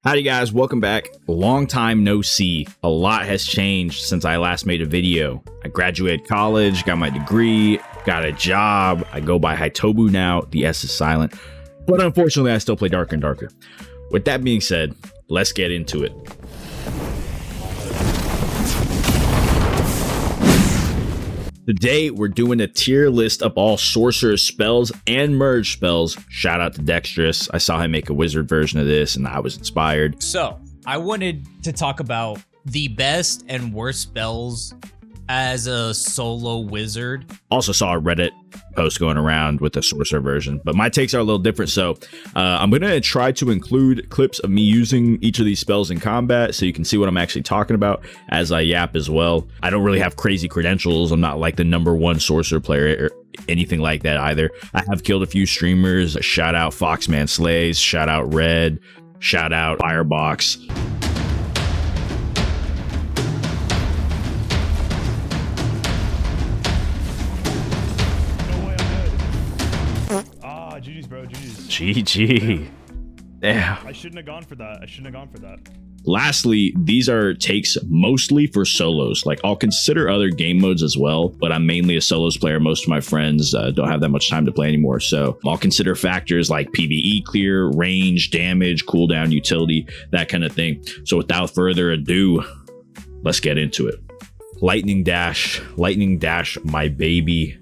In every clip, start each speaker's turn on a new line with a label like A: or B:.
A: Howdy guys, welcome back. Long time no see. A lot has changed since I last made a video. I graduated college, got my degree, got a job. I go by Hitobus now. The S is silent. But unfortunately, I still play Darker and Darker. With that being said, let's get into it. Today, we're doing a tier list of all sorcerer spells and merge spells. Shout out to Dexterous. I saw him make a wizard version of this and I was inspired.
B: So, I wanted to talk about the best and worst spells as a solo wizard.
A: Also saw a Reddit post going around with the sorcerer version, but my takes are a little different. So I'm going to try to include clips of me using each of these spells in combat so you can see what I'm actually talking about as I yap as well. I don't really have crazy credentials. I'm not like the #1 sorcerer player or anything like that either. I have killed a few streamers. Shout out Foxman Slays, shout out Red, shout out Firebox.
C: GG's, bro. GG's.
A: GG. Yeah.
C: I shouldn't have gone for that.
A: Lastly, these are takes mostly for solos. Like, I'll consider other game modes as well, but I'm mainly a solos player. Most of my friends don't have that much time to play anymore. So I'll consider factors like PvE clear, range, damage, cooldown, utility, that kind of thing. So without further ado, let's get into it. Lightning Dash, my baby,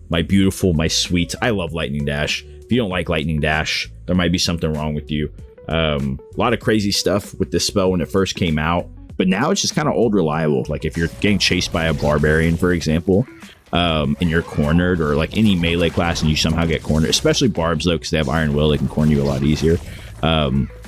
A: my beautiful, my sweet. I love Lightning Dash. If you don't like Lightning Dash, there might be something wrong with you. A lot of crazy stuff with this spell when it first came out, but now it's just kind of old reliable. Like if you're getting chased by a barbarian, for example, and you're cornered, or like any melee class and you somehow get cornered, especially barbs though, because they have Iron Will, they can corner you a lot easier.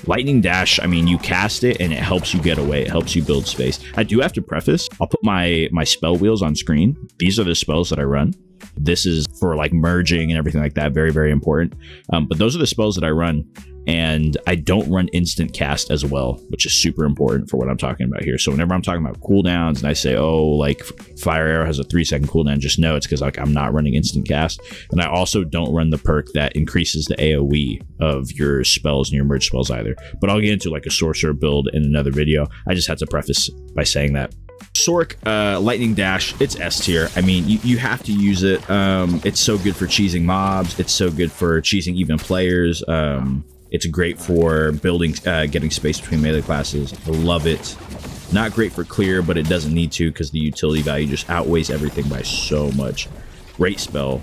A: Lightning Dash, I mean, you cast it and it helps you get away. It helps you build space. I do have to preface, I'll put my spell wheels on screen. These are the spells that I run. This is for like merging and everything like that. Very, very important. But those are the spells that I run. And I don't run instant cast as well, which is super important for what I'm talking about here. So whenever I'm talking about cooldowns and I say, oh, like Fire Arrow has a 3-second cooldown, just know it's because like I'm not running instant cast. And I also don't run the perk that increases the AoE of your spells and your merge spells either. But I'll get into like a sorcerer build in another video. I just had to preface by saying that. Sorc, Lightning Dash, it's S tier. I mean, you have to use it. It's so good for cheesing mobs. It's so good for cheesing even players. It's great for building, getting space between melee classes. I love it. Not great for clear, but it doesn't need to because the utility value just outweighs everything by so much. Great spell.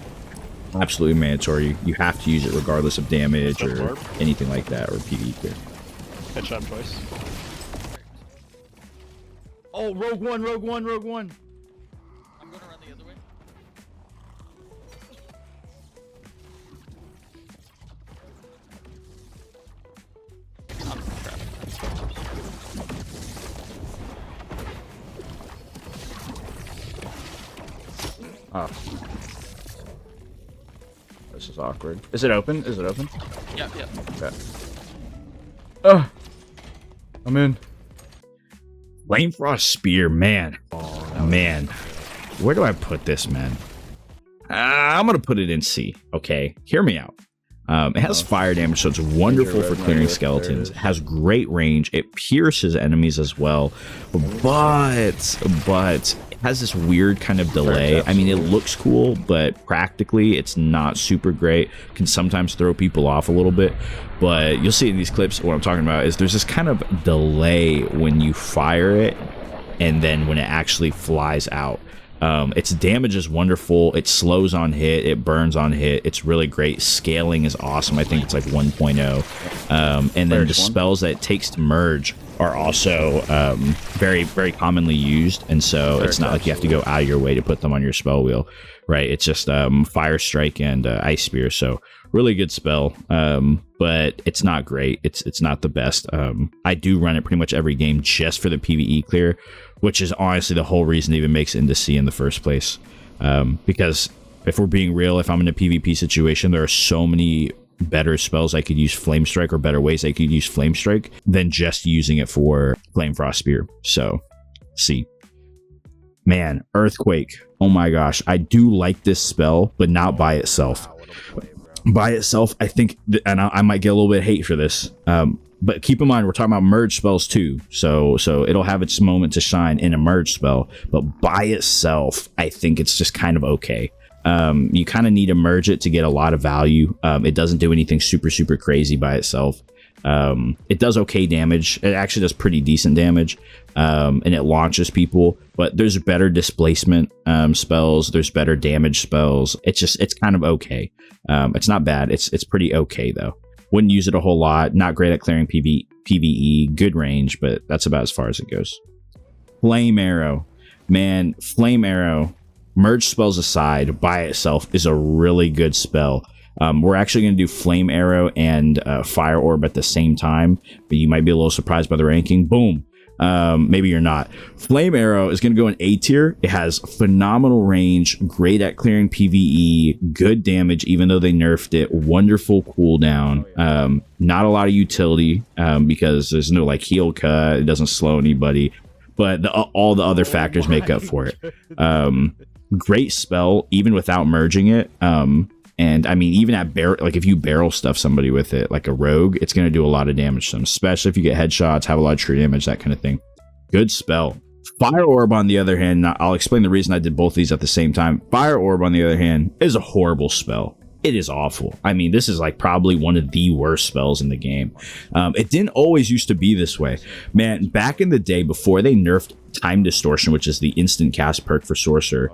A: Absolutely mandatory. You have to use it regardless of damage or anything like that, or PvE clear.
C: Headshot twice.
A: Oh, rogue one.
D: I'm going to run the other way.
A: Oh. This is awkward. Is it open? Is it open?
D: Yep.
A: Okay. Oh, I'm in. Flamethrower Spear, man. Man. Where do I put this, man? I'm going to put it in C. Okay. Hear me out. It has fire damage, so it's wonderful for clearing skeletons. It has great range. It pierces enemies as well. But it has this weird kind of delay. I mean, it looks cool, but practically it's not super great. Can sometimes throw people off a little bit. But you'll see in these clips, what I'm talking about is there's this kind of delay when you fire it and then when it actually flies out. Its damage is wonderful. It slows on hit. It burns on hit. It's really great. Scaling is awesome. I think it's like 1.0. And then the spells that it takes to merge are also very, very commonly used. And so it's not like you have to go out of your way to put them on your spell wheel, right? It's just Fire Strike and Ice Spear. So really good spell, but it's not great. It's not the best. I do run it pretty much every game just for the PvE clear, which is honestly the whole reason it even makes it into C in the first place. Because if we're being real, if I'm in a PvP situation, there are so many better spells I could use Flame Strike, or better ways I could use Flame Strike than just using it for Flamethrower Spear. So, C. Man, Earthquake. Oh my gosh. I do like this spell, but not by itself. By itself, I think, and I might get a little bit of hate for this, but keep in mind, we're talking about merge spells too. So it'll have its moment to shine in a merge spell, but by itself, I think it's just kind of okay. You kind of need to merge it to get a lot of value. It doesn't do anything super crazy by itself. It does okay damage. It actually does pretty decent damage, and it launches people, but there's better displacement spells. There's better damage spells. It's kind of okay. It's not bad. It's pretty okay though. Wouldn't use it a whole lot. Not great at clearing PvE. Good range, but that's about as far as it goes. Flame Arrow. Man, Flame Arrow, merge spells aside, by itself is a really good spell. We're actually going to do Flame Arrow and Fire Orb at the same time, but you might be a little surprised by the ranking. Boom. Maybe you're not. Flame Arrow is going to go in A tier. It has phenomenal range, great at clearing PvE, good damage, even though they nerfed it, wonderful cooldown. Not a lot of utility because there's no like heal cut. It doesn't slow anybody, but all the other factors make up for it. Great spell, even without merging it. And I mean, even at like if you barrel stuff somebody with it, like a rogue, it's going to do a lot of damage to them, especially if you get headshots, have a lot of true damage, that kind of thing. Good spell. Fire Orb, on the other hand, I'll explain the reason I did both these at the same time. Fire Orb, on the other hand, is a horrible spell. It is awful. I mean, this is like probably one of the worst spells in the game. It didn't always used to be this way. Man, back in the day, before they nerfed Time Distortion, which is the instant cast perk for Sorcerer,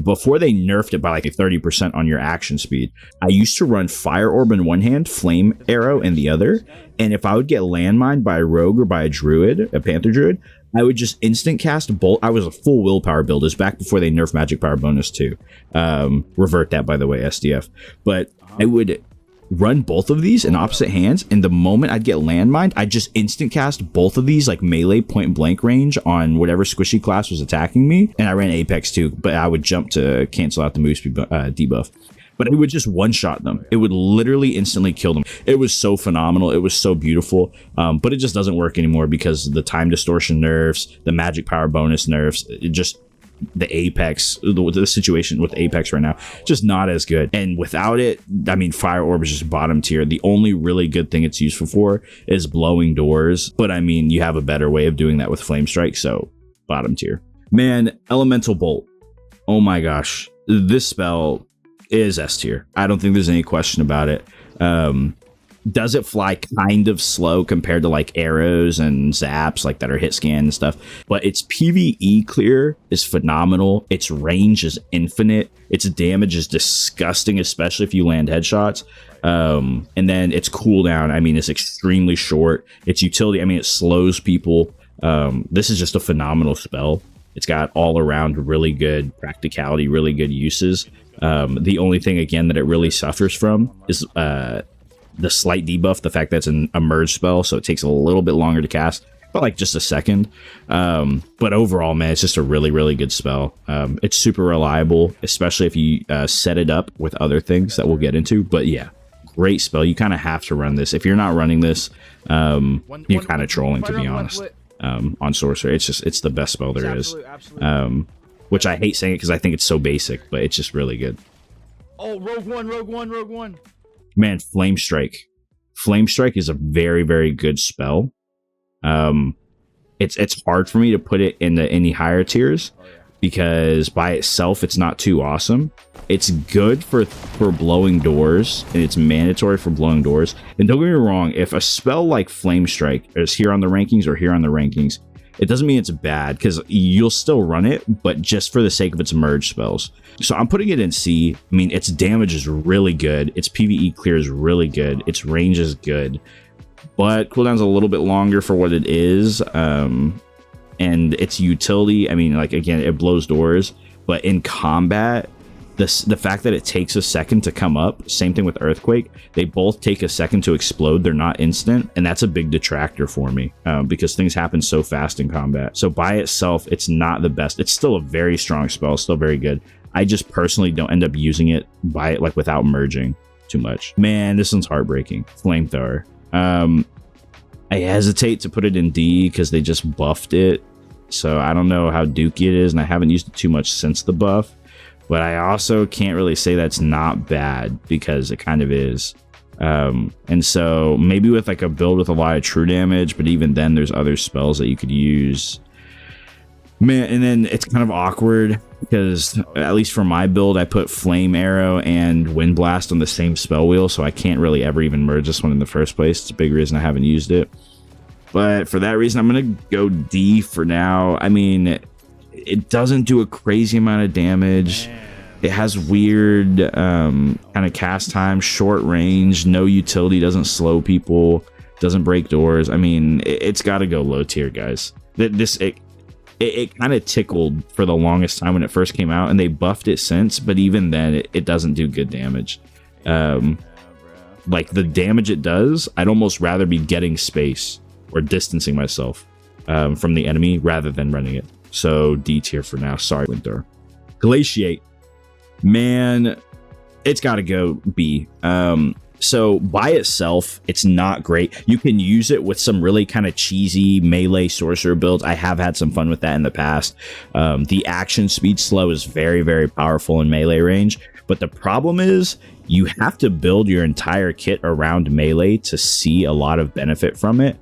A: before they nerfed it by like 30% on your action speed, I used to run Fire Orb in one hand, Flame Arrow in the other, and if I would get landmined by a rogue or by a druid, a panther druid, I would just instant cast bolt. I was a full willpower build. It was back before they nerfed magic power bonus too. Revert that, by the way, SDF. But I would run both of these in opposite hands, and the moment I'd get landmined, I'd just instant cast both of these like melee point blank range on whatever squishy class was attacking me. And I ran Apex too, but I would jump to cancel out the move speed debuff. But it would just one-shot them. It would literally instantly kill them. It was so phenomenal. It was so beautiful. But it just doesn't work anymore because the time distortion nerfs, the magic power bonus nerfs, it just the Apex, the situation with Apex right now, just not as good. And without it, I mean, Fire Orb is just bottom tier. The only really good thing it's useful for is blowing doors. But I mean, you have a better way of doing that with Flame Strike, so bottom tier. Man, Elemental Bolt. Oh my gosh. This spell is S tier. I don't think there's any question about it. Does it fly kind of slow compared to like arrows and zaps like that are hit scan and stuff, but its PvE clear is phenomenal. Its range is infinite. Its damage is disgusting, especially if you land headshots. And then its cooldown, I mean, it's extremely short. Its utility, I mean, it slows people. This is just a phenomenal spell. It's got all around really good practicality, really good uses. The only thing, again, that it really suffers from is the slight debuff, the fact that it's a merge spell, so it takes a little bit longer to cast, but like just a second. But overall, man, it's just a really good spell. It's super reliable, especially if you set it up with other things that we'll get into. But yeah, great spell. You kind of have to run this. If you're not running this, you're kind of trolling, to be honest. On Sorcerer, it's the best spell there is. Which I hate saying it because I think it's so basic, but it's just really good.
D: Oh, Rogue One.
A: Man, Flame Strike. Flame Strike is a very good spell. It's hard for me to put it into any higher tiers because by itself it's not too awesome. It's good for blowing doors, and it's mandatory for blowing doors. And don't get me wrong, if a spell like Flame Strike is here on the rankings or here on the rankings, it doesn't mean it's bad, because you'll still run it, but just for the sake of its merge spells. So I'm putting it in C. I mean, its damage is really good. Its PvE clear is really good. Its range is good. But cooldown's a little bit longer for what it is. And its utility, I mean, like, again, it blows doors. But in combat, the fact that it takes a second to come up, same thing with Earthquake, they both take a second to explode. They're not instant, and that's a big detractor for me because things happen so fast in combat. So by itself, it's not the best. It's still a very strong spell, still very good. I just personally don't end up using it without merging too much. Man, this one's heartbreaking. Flamethrower. I hesitate to put it in D because they just buffed it, so I don't know how dookie it is, and I haven't used it too much since the buff. But I also can't really say that's not bad because it kind of is. And so maybe with like a build with a lot of true damage, but even then there's other spells that you could use. Man, and then it's kind of awkward because at least for my build, I put Flame Arrow and Wind Blast on the same spell wheel, so I can't really ever even merge this one in the first place. It's a big reason I haven't used it. But for that reason, I'm going to go D for now. I mean, it doesn't do a crazy amount of damage. It has weird kind of cast time, short range, no utility, doesn't slow people, doesn't break doors. I mean, it's got to go low tier, guys. It kind of tickled for the longest time when it first came out, and they buffed it since, but even then it doesn't do good damage. Like the damage it does, I'd almost rather be getting space or distancing myself from the enemy rather than running it. So D tier for now. Sorry, Winter. Glaciate, man, it's got to go B. So by itself, it's not great. You can use it with some really kind of cheesy melee sorcerer builds. I have had some fun with that in the past. The action speed slow is very, very powerful in melee range. But the problem is you have to build your entire kit around melee to see a lot of benefit from it,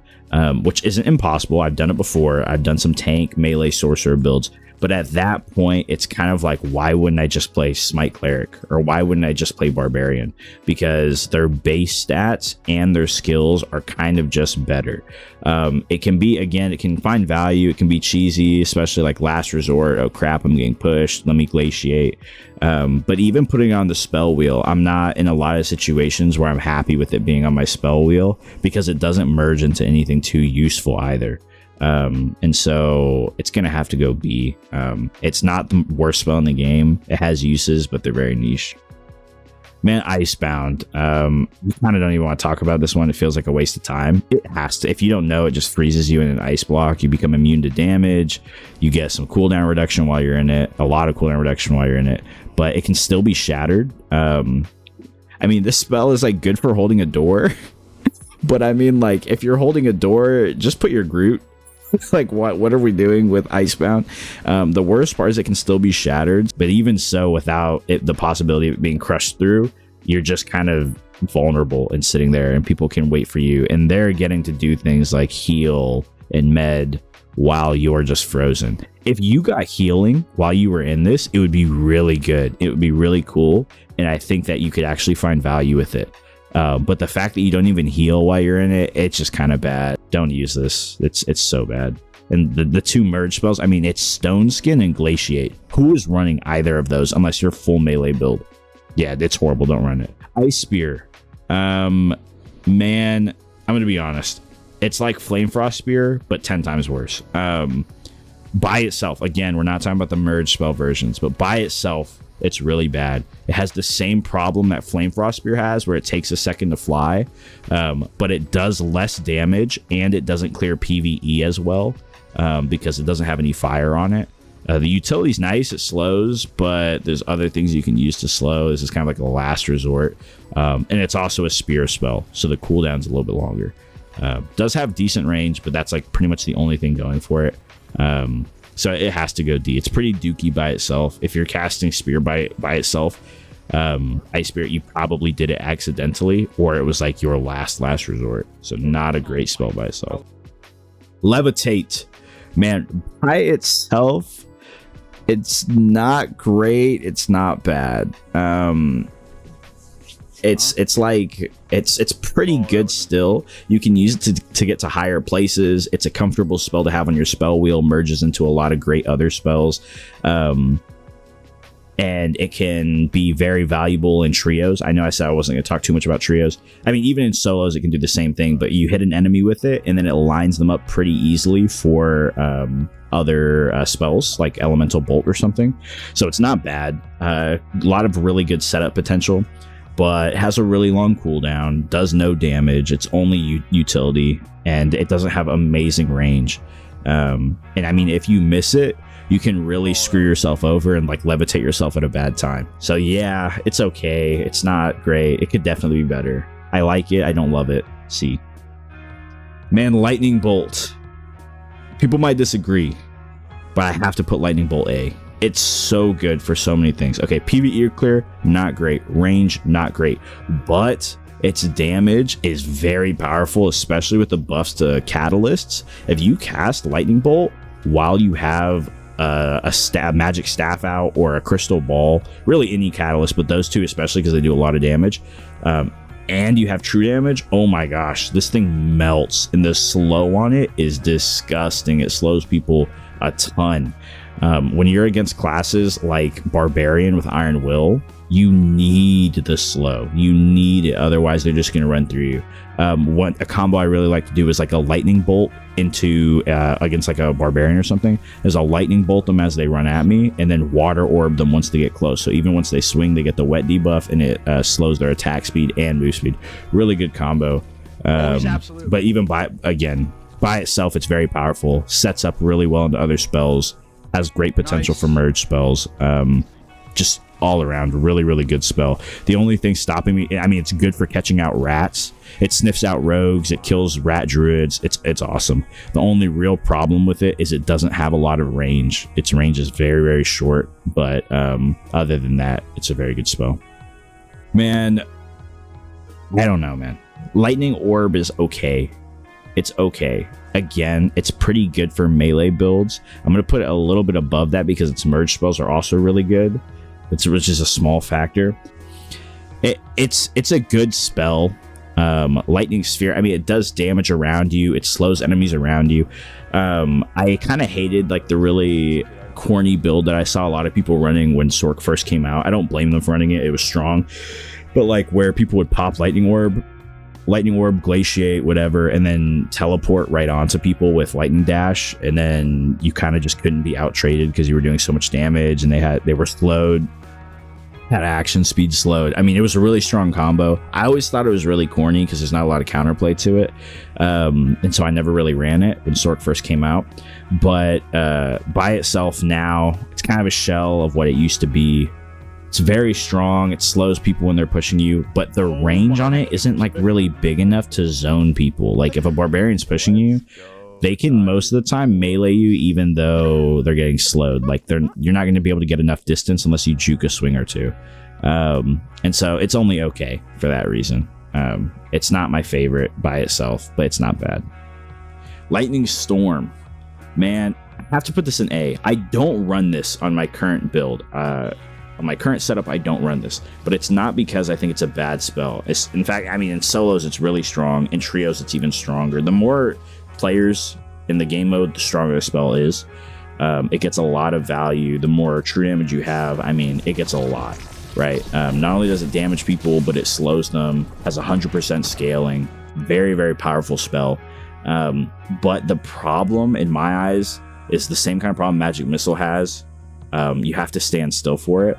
A: which isn't impossible. I've done it before. I've done some tank melee sorcerer builds. But at that point, it's kind of like, why wouldn't I just play Smite Cleric? Or why wouldn't I just play Barbarian? Because their base stats and their skills are kind of just better. It can be, again, it can find value. It can be cheesy, especially like Last Resort. Oh crap, I'm getting pushed. Let me Glaciate. But even putting on the spell wheel, I'm not in a lot of situations where I'm happy with it being on my spell wheel because it doesn't merge into anything too useful either. And so it's gonna have to go B. It's not the worst spell in the game. It has uses, but they're very niche. Man, Icebound. We kind of don't even want to talk about this one. It feels like a waste of time. It has to. If you don't know, it just freezes you in an ice block. You become immune to damage. You get some cooldown reduction while you're in it. A lot of cooldown reduction while you're in it. But it can still be shattered. I mean, this spell is like good for holding a door. But I mean, like, if you're holding a door, just put your Groot. Like, what are we doing with Icebound? The worst part is it can still be shattered, but even so, without the possibility of it being crushed through, you're just kind of vulnerable and sitting there, and people can wait for you, and they're getting to do things like heal and med while you're just frozen. If you got healing while you were in this, it would be really good. It would be really cool, and I think that you could actually find value with it. But the fact that you don't even heal while you're in it, it's just kind of bad. Don't use this. It's so bad. And the two merge spells, I mean, it's Stone Skin and Glaciate. Who is running either of those unless you're full melee build? Yeah, it's horrible. Don't run it. Ice Spear. Man, I'm going to be honest. It's like Flame Frost Spear, but 10 times worse. By itself, again, we're not talking about the merge spell versions, but by itself, it's really bad. It has the same problem that Flame Frost Spear has, where it takes a second to fly, but it does less damage, and it doesn't clear PvE as well, because it doesn't have any fire on it. The utility's nice, it slows, but there's other things you can use to slow. This is kind of like a last resort, and it's also a spear spell, so the cooldown's a little bit longer. Does have decent range, but that's like pretty much the only thing going for it. So it has to go D. It's pretty dookie by itself. If you're casting Spear by itself, Ice Spirit, you probably did it accidentally, or it was like your last resort. So not a great spell by itself. Levitate. Man, by itself, it's not great. It's not bad. It's pretty good still. You can use it to get to higher places. It's a comfortable spell to have on your spell wheel, merges into a lot of great other spells. And it can be very valuable in trios. I know I said I wasn't going to talk too much about trios. I mean, even in solos, it can do the same thing, but you hit an enemy with it, and then it lines them up pretty easily for other spells, like Elemental Bolt or something. So it's not bad. A lot of really good setup potential, but it has a really long cooldown, does no damage. It's only utility, and it doesn't have amazing range. And I mean, if you miss it, you can really screw yourself over and like levitate yourself at a bad time. So yeah, it's okay. It's not great. It could definitely be better. I like it. I don't love it. C. Man, Lightning Bolt. People might disagree, but I have to put Lightning Bolt A. It's so good for so many things. Okay, PvE clear, not great. Range, not great. But Its damage is very powerful, especially with the buffs to catalysts. If you cast Lightning Bolt while you have a magic staff out or a crystal ball, really any catalyst, but those two especially because they do a lot of damage, and you have true damage, oh my gosh, this thing melts, and the slow on it is disgusting. It slows people a ton. When you're against classes like Barbarian with Iron Will, you need the slow. You need it, otherwise they're just going to run through you. What a combo I really like to do is like a lightning bolt into against like a Barbarian or something, is I'll lightning bolt them as they run at me, and then water orb them once they get close. So even once they swing, they get the wet debuff, and it slows their attack speed and move speed. Really good combo. But even by itself, it's very powerful. Sets up really well into other spells. Has great potential for merge spells. Just all around really, really good spell. The only thing stopping me, I mean, it's good for catching out rats. It sniffs out rogues. It kills rat druids. It's awesome. The only real problem with it is it doesn't have a lot of range. Its range is very, very short. But other than that, it's a very good spell. Man, I don't know, man. Lightning Orb is okay. It's okay. Again, it's pretty good for melee builds. I'm going to put it a little bit above that because its merge spells are also really good. Which is a small factor. It's a good spell. Lightning Sphere, I mean, it does damage around you. It slows enemies around you. I kind of hated like the really corny build that I saw a lot of people running when Sorc first came out. I don't blame them for running it. It was strong. But like where people would pop Lightning Orb, Glaciate, whatever, and then teleport right onto people with Lightning Dash, and then you kind of just couldn't be out traded because you were doing so much damage, and they were slowed, had action speed slowed. I mean, it was a really strong combo. I always thought it was really corny because there's not a lot of counterplay to it, and so I never really ran it when Sorc first came out. But by itself now, it's kind of a shell of what it used to be. It's very strong. It slows people when they're pushing you, but the range on it isn't like really big enough to zone people. Like if a Barbarian's pushing you, they can most of the time melee you even though they're getting slowed. Like you're not going to be able to get enough distance unless you juke a swing or two. And so it's only okay for that reason. It's not my favorite by itself, but it's not bad. Lightning Storm. Man, I have to put this in A. I don't run this on my current build. On my current setup, I don't run this, but it's not because I think it's a bad spell. In fact, I mean, in solos, it's really strong. In trios, it's even stronger. The more players in the game mode, the stronger the spell is. It gets a lot of value. The more true damage you have, I mean, it gets a lot, right? Not only does it damage people, but it slows them, has 100% scaling. Very, very powerful spell. But the problem, in my eyes, is the same kind of problem Magic Missile has. You have to stand still for it.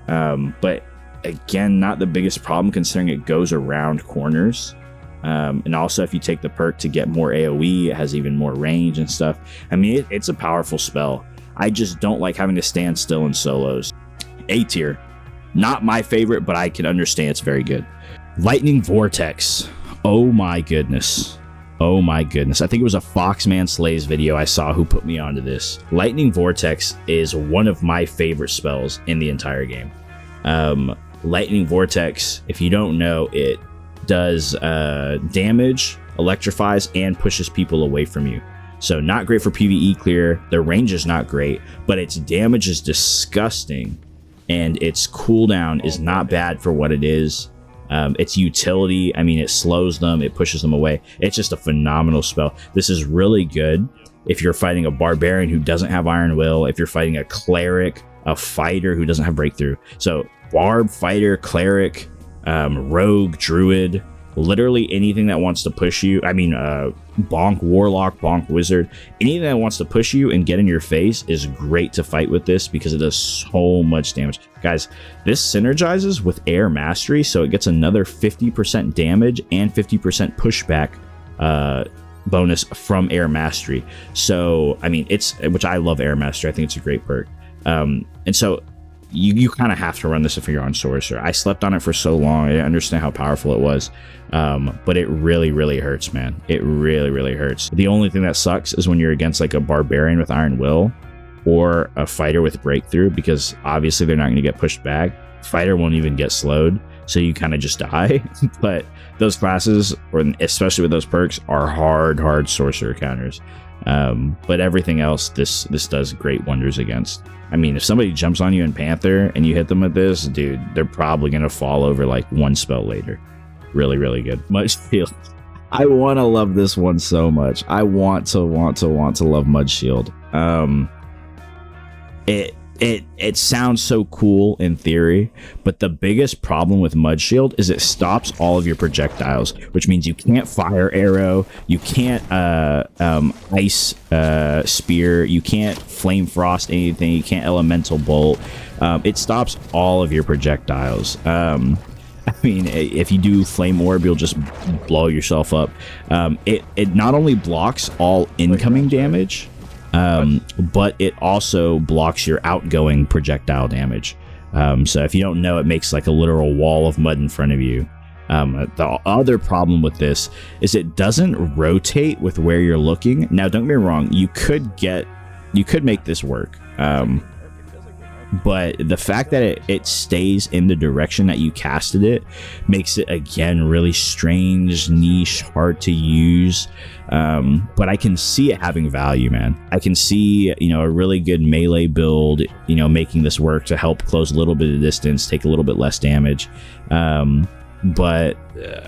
A: But again, not the biggest problem considering it goes around corners. And also if you take the perk to get more AoE, it has even more range and stuff. I mean, it's a powerful spell. I just don't like having to stand still in solos. A tier. Not my favorite, but I can understand it's very good. Lightning Vortex. Oh my goodness. Oh my goodness. I think it was a Foxman Slays video I saw who put me onto this. Lightning Vortex is one of my favorite spells in the entire game. Lightning Vortex, if you don't know, it does damage, electrifies, and pushes people away from you. So not great for PvE clear. The range is not great, but its damage is disgusting, and its cooldown is not bad for what it is. Its utility, I mean, it slows them, it pushes them away. It's just a phenomenal spell. This is really good if you're fighting a Barbarian who doesn't have Iron Will, if you're fighting a Cleric, a Fighter who doesn't have Breakthrough. So Barb, Fighter, Cleric, Rogue, Druid, literally anything that wants to push you. I mean, Bonk Warlock, Bonk Wizard, anything that wants to push you and get in your face is great to fight with this because it does so much damage. Guys, this synergizes with Air Mastery, so it gets another 50% damage and 50% pushback bonus from Air Mastery. So, I mean, which I love Air Mastery. I think it's a great perk. And so you kind of have to run this if you're on Sorcerer. I slept on it for so long. I didn't understand how powerful it was. But it really, really hurts, man. It really, really hurts. The only thing that sucks is when you're against like a Barbarian with Iron Will or a Fighter with Breakthrough, because obviously they're not going to get pushed back. Fighter won't even get slowed. so you kind of just die. But those classes, or especially with those perks, are hard sorcerer counters. But everything else, this does great wonders against. I mean, if somebody jumps on you in Panther and you hit them with this, dude, they're probably gonna fall over like one spell later. Really, really good. Mud Shield. I want to love this one so much. I want to love Mud Shield. It sounds so cool in theory, but the biggest problem with Mud Shield is it stops all of your projectiles, which means you can't fire arrow, you can't ice spear, you can't flame frost anything, you can't elemental bolt. It stops all of your projectiles. I mean, if you do flame orb, you'll just blow yourself up. It not only blocks all incoming damage, but it also blocks your outgoing projectile damage. So if you don't know, it makes like a literal wall of mud in front of you. The other problem with this is it doesn't rotate with where you're looking. Now, don't get me wrong, you could make this work. But the fact that it stays in the direction that you casted it makes it, again, really strange, niche, hard to use. But I can see it having value, man. I can see, a really good melee build, making this work to help close a little bit of distance, take a little bit less damage. But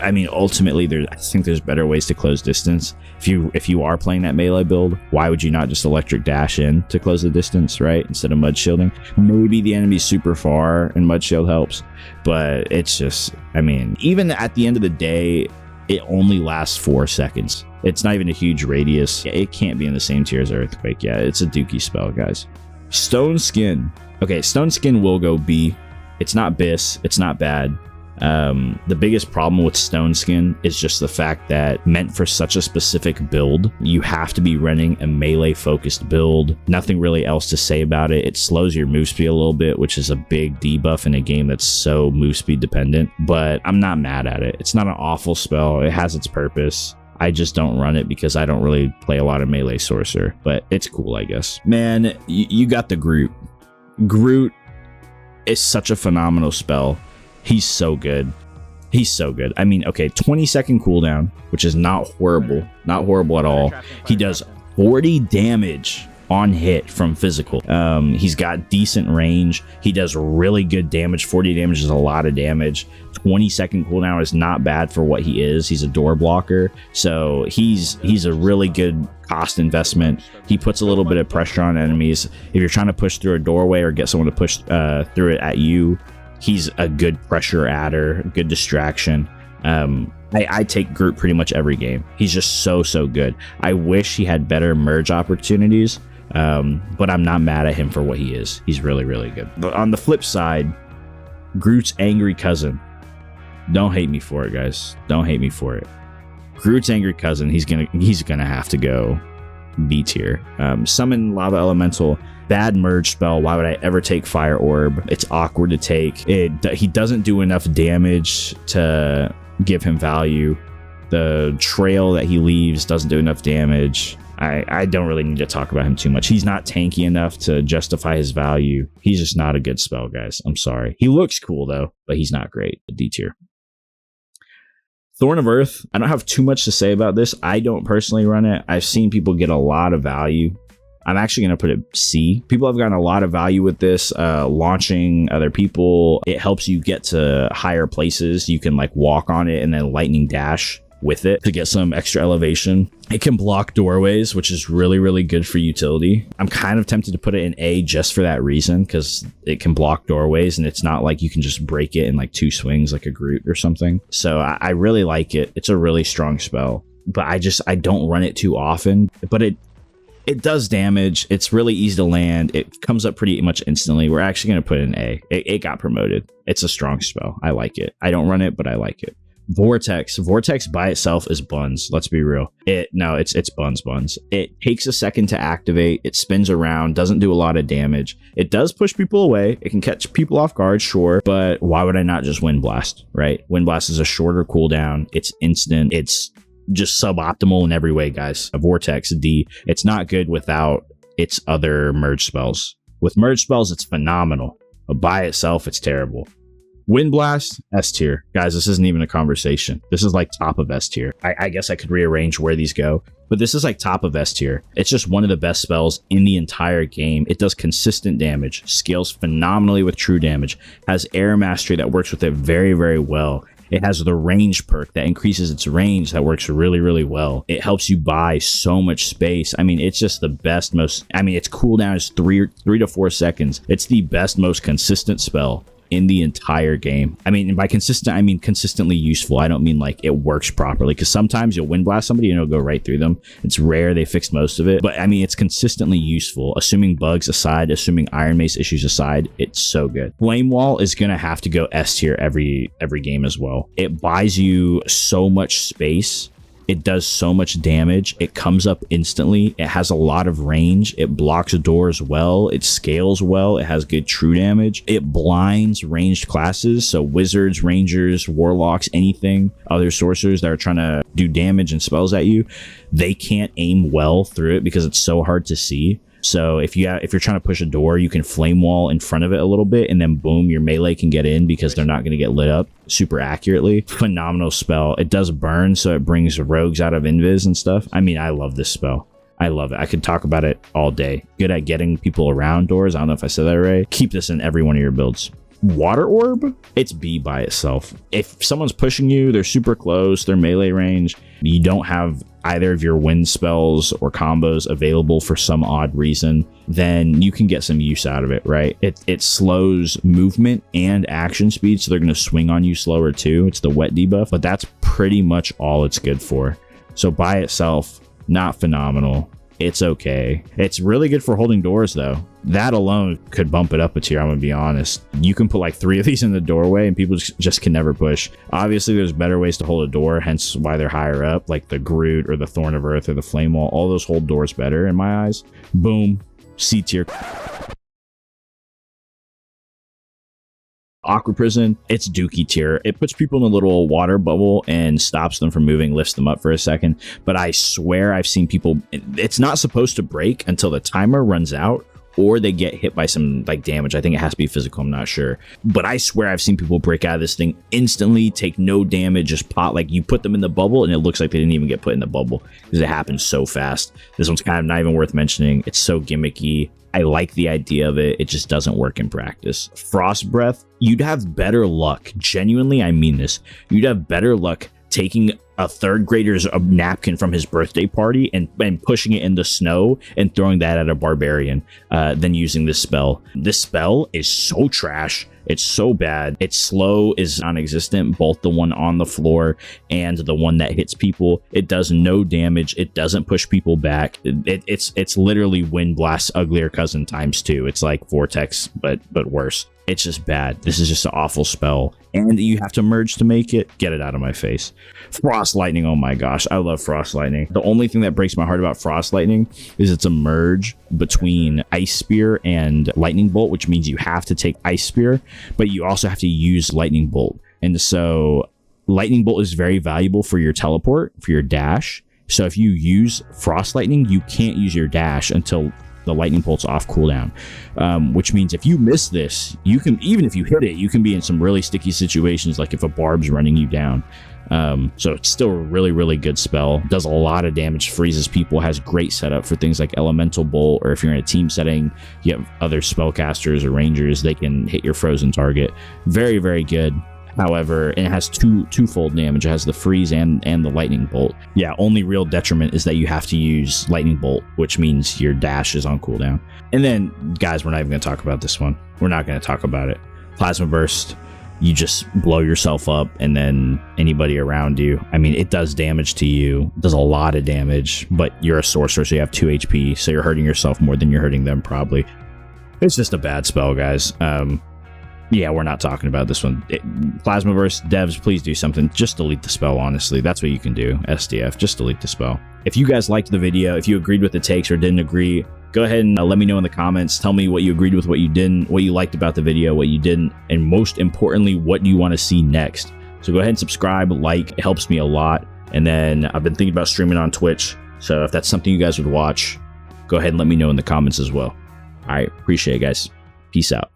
A: I mean, ultimately, I think there's better ways to close distance. If you are playing that melee build, why would you not just electric dash in to close the distance, right? Instead of mud shielding. Maybe the enemy's super far and mud shield helps, but it's just, I mean, even at the end of the day, it only lasts 4 seconds. It's not even a huge radius. It can't be in the same tier as Earthquake. Yeah, it's a dookie spell, guys. Stone Skin. Okay, Stone Skin will go B. It's not Bis. It's not bad. The biggest problem with Stone Skin is just the fact that, meant for such a specific build, you have to be running a melee focused build. Nothing really else to say about it. It slows your move speed a little bit, which is a big debuff in a game that's so move speed dependent, but I'm not mad at it. It's not an awful spell. It has its purpose. I just don't run it because I don't really play a lot of melee sorcerer, but it's cool, I guess. Man, you got the Groot. Groot is such a phenomenal spell. He's so good. He's so good. I mean, okay, 20-second cooldown, which is not horrible. Not horrible at all. He does 40 damage on hit from physical. He's got decent range. He does really good damage. 40 damage is a lot of damage. 20-second cooldown is not bad for what he is. He's a door blocker. So he's a really good cost investment. He puts a little bit of pressure on enemies. If you're trying to push through a doorway or get someone to push through it at you, he's a good pressure adder, good distraction. I take Groot pretty much every game. He's just so good. I wish he had better merge opportunities, but I'm not mad at him for what he is. He's really good. But on the flip side, Groot's angry cousin. Don't hate me for it, guys. Don't hate me for it. Groot's angry cousin, he's gonna have to go B tier. Summon Lava Elemental. Bad merge spell. Why would I ever take Fire Orb? It's awkward to take. He doesn't do enough damage to give him value. The trail that he leaves doesn't do enough damage. I don't really need to talk about him too much. He's not tanky enough to justify his value. He's just not a good spell, guys. I'm sorry. He looks cool though, but he's not great. D tier. Thorn of Earth. I don't have too much to say about this. I don't personally run it. I've seen people get a lot of value. I'm actually going to put it C. People have gotten a lot of value with this, launching other people. It helps you get to higher places. You can like walk on it and then lightning dash with it to get some extra elevation. It can block doorways, which is really good for utility. I'm kind of tempted to put it in A just for that reason, because it can block doorways and it's not like you can just break it in like 2 swings like a Groot or something. So I really like it. It's a really strong spell, but I don't run it too often, but it does damage. It's really easy to land. It comes up pretty much instantly. We're actually going to put it in A. It got promoted. It's a strong spell. I like it. I don't run it, but I like it. Vortex by itself is buns. Let's be real. It's buns. It takes a second to activate. It spins around, doesn't do a lot of damage. It does push people away. It can catch people off guard, sure, but why would I not just Wind Blast, right? Wind Blast is a shorter cooldown. It's instant. It's just suboptimal in every way, guys. A Vortex D. It's not good without its other merge spells. With merge spells, it's phenomenal, but by itself, it's terrible. Wind Blast, S tier. Guys, this isn't even a conversation. This is like top of S tier. I guess I could rearrange where these go, but this is like top of S tier. It's just one of the best spells in the entire game. It does consistent damage, scales phenomenally with true damage, has air mastery that works with it very, very well. It has the range perk that increases its range that works really, really well. It helps you buy so much space. I mean, it's just the best, its cooldown is 3 to 4 seconds. It's the best, most consistent spell in the entire game. I mean, by consistent, I mean consistently useful. I don't mean like it works properly, because sometimes you'll wind blast somebody and it'll go right through them. It's rare they fixed most of it, but I mean, it's consistently useful. Assuming bugs aside, assuming Iron Mace issues aside, it's so good. Flame Wall is gonna have to go S tier every game as well. It buys you so much space. It does so much damage. It comes up instantly. It has a lot of range. It blocks doors well. It scales well. It has good true damage. It blinds ranged classes. So wizards, rangers, warlocks, anything, other sorcerers that are trying to do damage and spells at you, they can't aim well through it because it's so hard to see. So if you're trying to push a door, you can flame wall in front of it a little bit, and then boom, your melee can get in because they're not going to get lit up super accurately. Phenomenal spell. It does burn, so it brings rogues out of invis and stuff. I mean, I love this spell. I love it. I could talk about it all day. Good at getting people around doors. I don't know if I said that right. Keep this in every one of your builds. Water Orb, it's B by itself. If someone's pushing you, they're super close, they're melee range, you don't have either of your wind spells or combos available for some odd reason, then you can get some use out of it, right? It slows movement and action speed, so they're going to swing on you slower too. It's the wet debuff, but that's pretty much all it's good for. So by itself, not phenomenal. It's okay. It's really good for holding doors though. That alone could bump it up a tier, I'm gonna be honest. You can put like 3 of these in the doorway and people just can never push. Obviously there's better ways to hold a door, hence why they're higher up, like the Groot or the Thorn of Earth or the Flame Wall. All those hold doors better in my eyes. Boom, C tier. Aqua Prison, it's Dookie tier. It puts people in a little water bubble and stops them from moving, lifts them up for a second. But I swear I've seen people, it's not supposed to break until the timer runs out or they get hit by some like damage. I think it has to be physical, I'm not sure. But I swear I've seen people break out of this thing instantly, take no damage, just pop, like you put them in the bubble and it looks like they didn't even get put in the bubble because it happens so fast. This one's kind of not even worth mentioning. It's so gimmicky. I like the idea of it. It just doesn't work in practice. Frost Breath, you'd have better luck. Genuinely, I mean this. You'd have better luck taking a third grader's napkin from his birthday party and pushing it in the snow and throwing that at a barbarian than using this spell. This spell is so trash. It's so bad. Its slow is non-existent, both the one on the floor and the one that hits people. It does no damage. It doesn't push people back. It's literally Wind Blast's uglier cousin ×2. It's like Vortex, but worse. It's just bad. This is just an awful spell. And you have to merge to make it. Get it out of my face. Frost Lightning. Oh my gosh. I love Frost Lightning. The only thing that breaks my heart about Frost Lightning is it's a merge between Ice Spear and Lightning Bolt, which means you have to take Ice Spear, but you also have to use Lightning Bolt. And so Lightning Bolt is very valuable for your teleport, for your dash. So if you use Frost Lightning, you can't use your dash until the Lightning Bolt's off cooldown, which means if you miss this, you can, even if you hit it, you can be in some really sticky situations, like if a barb's running you down. So it's still a really, really good spell. Does a lot of damage, freezes people, has great setup for things like Elemental Bolt, or if you're in a team setting, you have other spellcasters or rangers, they can hit your frozen target. Very, very good. However, it has twofold damage. It has the freeze and the lightning bolt. Yeah, only real detriment is that you have to use lightning bolt, which means your dash is on cooldown. And then, guys, we're not even going to talk about this one. We're not going to talk about it. Plasma Burst, you just blow yourself up and then anybody around you. I mean, it does damage to you. It does a lot of damage, but you're a sorcerer, so you have 2 HP, so you're hurting yourself more than you're hurting them, probably. It's just a bad spell, guys. Yeah, we're not talking about this one. Plasmaverse, devs, please do something. Just delete the spell, honestly. That's what you can do, SDF. Just delete the spell. If you guys liked the video, if you agreed with the takes or didn't agree, go ahead and let me know in the comments. Tell me what you agreed with, what you didn't, what you liked about the video, what you didn't, and most importantly, what do you want to see next. So go ahead and subscribe, like. It helps me a lot. And then I've been thinking about streaming on Twitch. So if that's something you guys would watch, go ahead and let me know in the comments as well. All right, appreciate it, guys. Peace out.